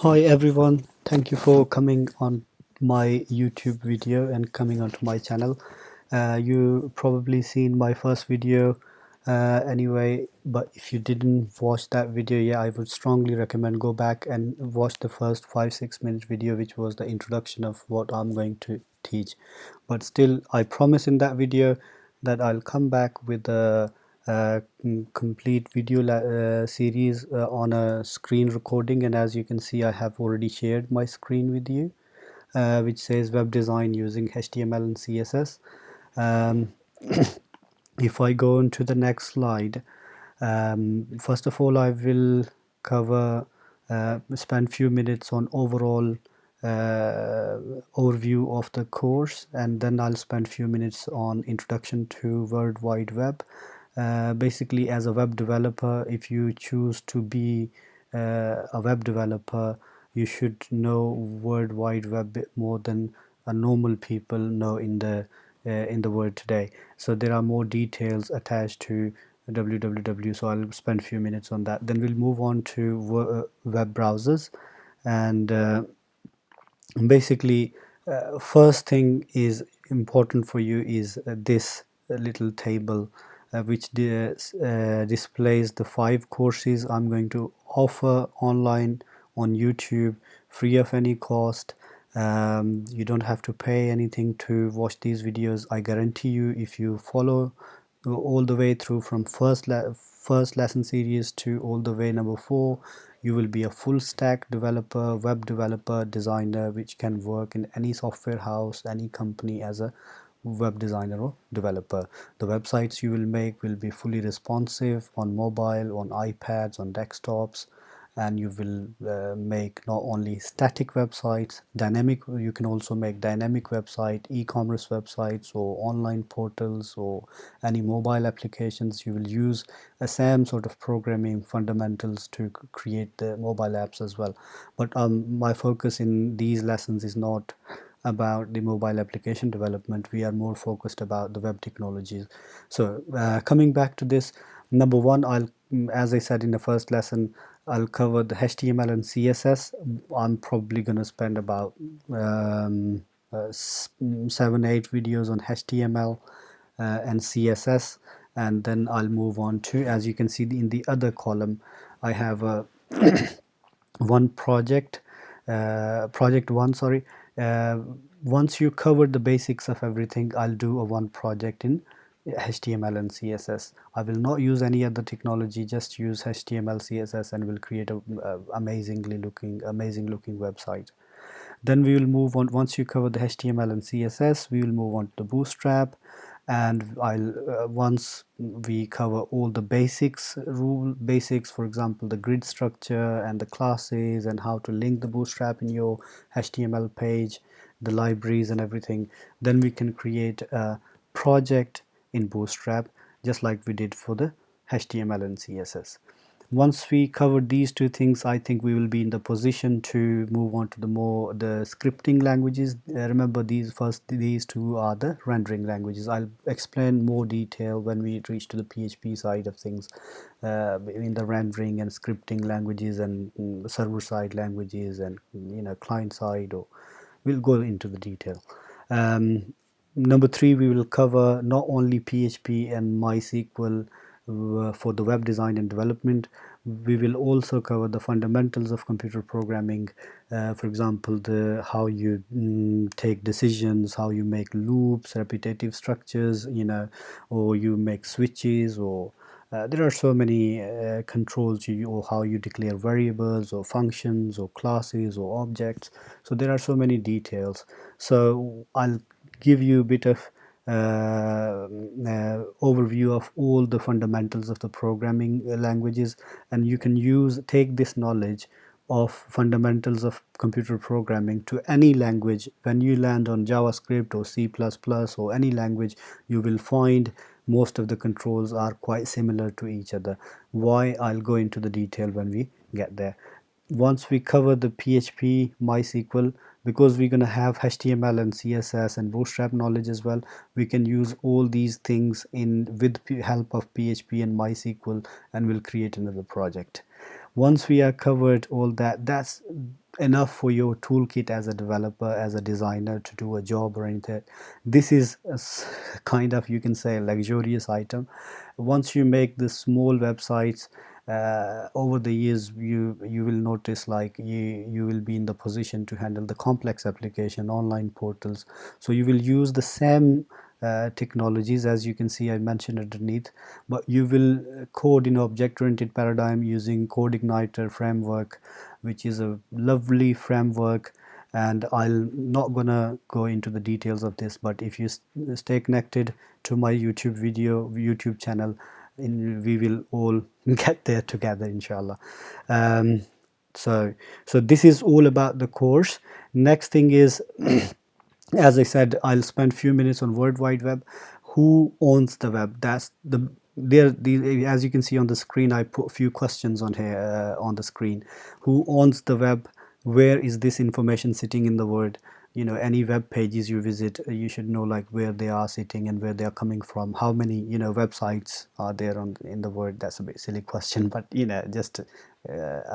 Hi everyone, thank you for coming on my YouTube video and coming onto my channel. You probably seen my first video anyway, but if you didn't watch that video yet, I would strongly recommend go back and watch the first 5-6 minute video, which was the introduction of what I'm going to teach. But still, I promise in that video that I'll come back with a complete video series on a screen recording, and as you can see I have already shared my screen with you, which says web design using HTML and CSS. um, if I go on to the next slide, first of all I will cover spend few minutes on overall overview of the course, and then I'll spend few minutes on introduction to World Wide Web. Basically, as a web developer, if you choose to be a web developer, you should know World Wide Web bit more than a normal people know in the world today. So there are more details attached to www, so I'll spend a few minutes on that. Then we'll move on to web browsers, and basically first thing is important for you is this little table, which displays the 5 courses I'm going to offer online on YouTube, free of any cost. You don't have to pay anything to watch these videos. I guarantee you, if you follow all the way through from first lesson series to all the way number 4, you will be a full stack developer, web developer, designer, which can work in any software house, any company as a web designer or developer. The websites you will make will be fully responsive on mobile, on iPads, on desktops, and you will make not only static websites, dynamic, you can also make dynamic website, e-commerce websites, or online portals, or any mobile applications. You will use the same sort of programming fundamentals to create the mobile apps as well. But my focus in these lessons is not about the mobile application development. We are more focused about the web technologies. So coming back to this, number one, as I said in the first lesson, I'll cover the HTML and CSS. I'm probably going to spend about 7-8 videos on HTML and CSS, and then I'll move on to, as you can see in the other column, I have a one project, project one, sorry. uh, Once you cover the basics of everything, I'll do a one project in HTML and CSS. I will not use any other technology, just use HTML, CSS, and will create a amazing looking website. Then we will move on. Once you cover the HTML and CSS, we will move on to the Bootstrap, and I'll once we cover all the basics, for example the grid structure and the classes and how to link the Bootstrap in your HTML page, the libraries and everything, then we can create a project in Bootstrap just like we did for the HTML and CSS. Once we cover these two things, I think we will be in the position to move on to the scripting languages. Remember, these two are the rendering languages. I'll explain more detail when we reach to the PHP side of things, in the rendering and scripting languages, and server side languages, and client side, or we'll go into the detail. Number 3, we will cover not only PHP and MySQL for the web design and development. We will also cover the fundamentals of computer programming. For example, the how you take decisions, how you make loops, repetitive structures, or you make switches, or there are so many controls, or how you declare variables or functions or classes or objects. So there are so many details. So I'll give you a bit of overview of all the fundamentals of the programming languages, and you can take this knowledge of fundamentals of computer programming to any language. When you land on JavaScript or C++ or any language, you will find most of the controls are quite similar to each other. Why? I'll go into the detail when we get there. Once we cover the PHP, MySQL, because we're going to have HTML and CSS and Bootstrap knowledge as well, we can use all these things with help of PHP and MySQL, and we'll create another project. Once we are covered all that, that's enough for your toolkit as a developer, as a designer to do a job or anything. This is kind of, you can say, a luxurious item. Once you make the small websites, over the years you will notice like you will be in the position to handle the complex application, online portals. So you will use the same technologies, as you can see I mentioned underneath, but you will code in object-oriented paradigm using Code Igniter framework, which is a lovely framework. And I'll not gonna go into the details of this, but if you stay connected to my YouTube channel, we will all get there together, inshallah. um, so this is all about the course. Next thing is, as I said, I'll spend few minutes on World Wide Web. Who owns the web? That's as you can see on the screen, I put a few questions on here on the screen. Who owns the web? Where is this information sitting in the world? You know, any web pages you visit, you should know like where they are sitting and where they are coming from. How many, you know, websites are there on in the world? That's a bit silly question, but you know, just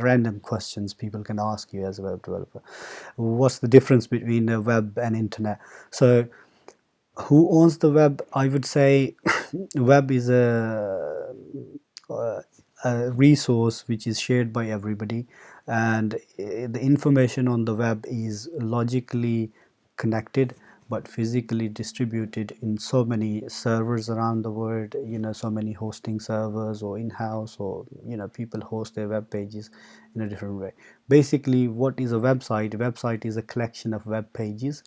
random questions people can ask you as a web developer. What's the difference between the web and internet? So who owns the web? I would say web is a resource which is shared by everybody, and the information on the web is logically connected but physically distributed in so many servers around the world. You know, so many hosting servers, or in-house, or you know, people host their web pages in a different way. Basically, what is a website? A website is a collection of web pages,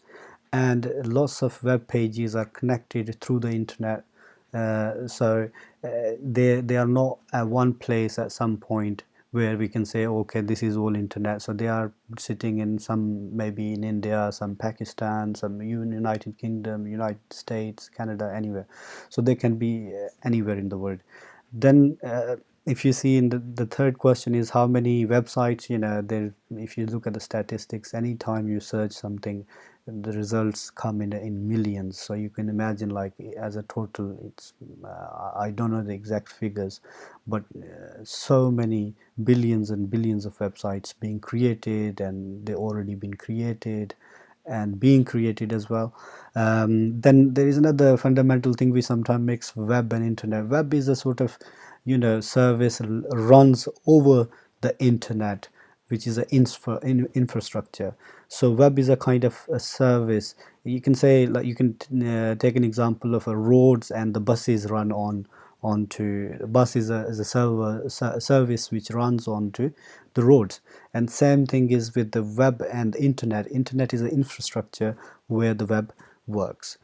and lots of web pages are connected through the internet. So they are not at one place at some point where we can say, okay, this is all internet. So they are sitting in some, maybe in India, some Pakistan, some United Kingdom, United States, Canada, anywhere. So they can be anywhere in the world. Then if you see in the third question is how many websites, you know, there, if you look at the statistics, anytime you search something, the results come in millions. So you can imagine, like, as a total, it's I don't know the exact figures, but so many billions and billions of websites being created, and they already been created and being created as well. Then there is another fundamental thing we sometimes mix web and internet. Web is a sort of, you know, service runs over the internet, which is an infrastructure. So web is a kind of a service. You can say, like, you can take an example of a roads, and the buses run onto bus is a service which runs onto the roads. And same thing is with the web and internet is an infrastructure where the web works.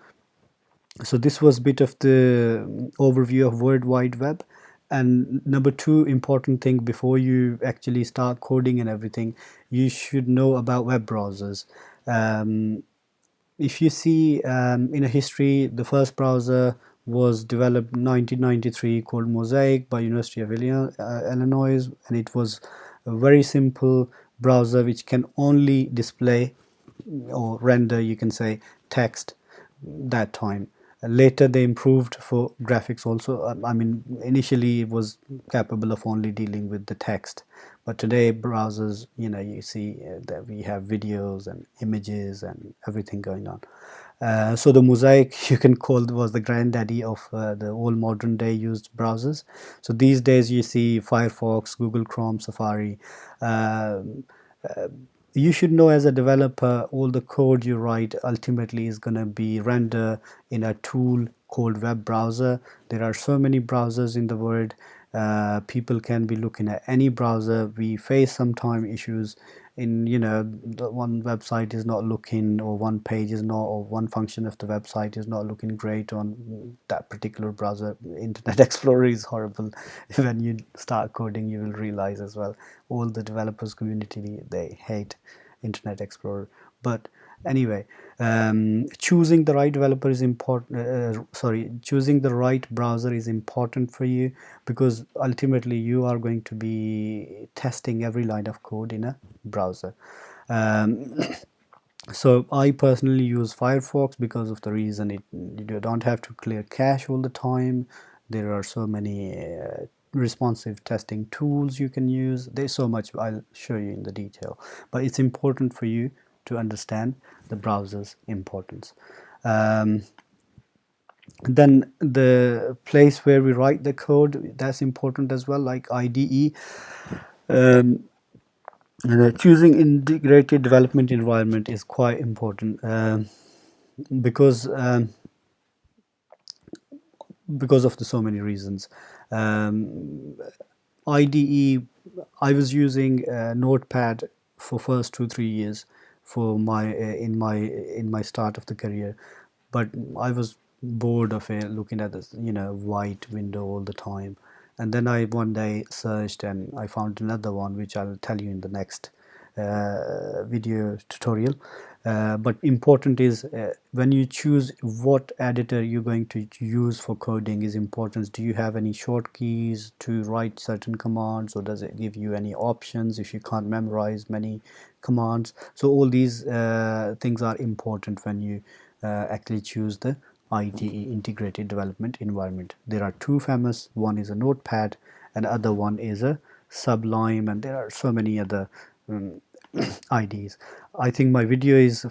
So this was a bit of the overview of World Wide Web. And number two important thing, before you actually start coding and everything, you should know about web browsers. um, if you see, in a history, the first browser was developed in 1993, called Mosaic, by University of Illinois, and it was a very simple browser which can only display or render, you can say, text that time. Later they improved for graphics also. I mean, initially it was capable of only dealing with the text, but today browsers, you know, you see that we have videos and images and everything going on. So the Mosaic, you can call, was the granddaddy of the all modern day used browsers. So these days you see Firefox, Google Chrome, Safari. um, you should know, as a developer, all the code you write ultimately is going to be rendered in a tool called web browser. There are so many browsers in the world. People can be looking at any browser. We face sometimes issues in, you know, the one website is not looking, or one page is not, or one function of the website is not looking great on that particular browser. Internet Explorer is horrible. When you start coding, you will realize as well, all the developers community, they hate Internet Explorer. But anyway, choosing the right developer is important. Choosing the right browser is important for you, because ultimately you are going to be testing every line of code in a browser. um, so I personally use Firefox because of the reason, it, you don't have to clear cache all the time. There are so many responsive testing tools you can use. There's so much I'll show you in the detail, but it's important for you to understand the browser's importance. Then the place where we write the code, that's important as well, like IDE. um, Choosing integrated development environment is quite important, because of the so many reasons. um, IDE, I was using Notepad for first 2 3 years for my in my start of the career, but I was bored of it, looking at this white window all the time. And then I one day searched and I found another one, which I'll tell you in the next video tutorial. But important is, when you choose what editor you're going to use for coding is important. Do you have any short keys to write certain commands, or does it give you any options if you can't memorize many commands? So all these things are important when you actually choose the IDE, integrated development environment. There are two famous. One is a Notepad and other one is a Sublime, and there are so many other IDs. I think my video is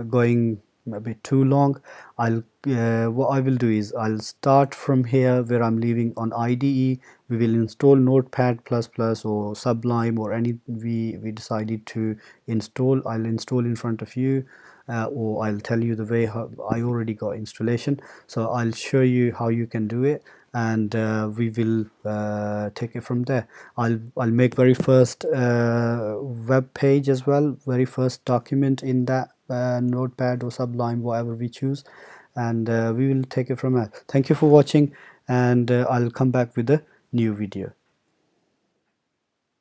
going a bit too long. I'll What I will do is I'll start from here where I'm leaving on IDE. We will install Notepad plus plus or Sublime or any we decided to install. I'll install in front of you, or I'll tell you the way how I already got installation. So I'll show you how you can do it, and we will take it from there. I'll make very first web page as well, very first document in that Notepad or Sublime, whatever we choose, and we will take it from there. Thank you for watching, and I'll come back with a new video.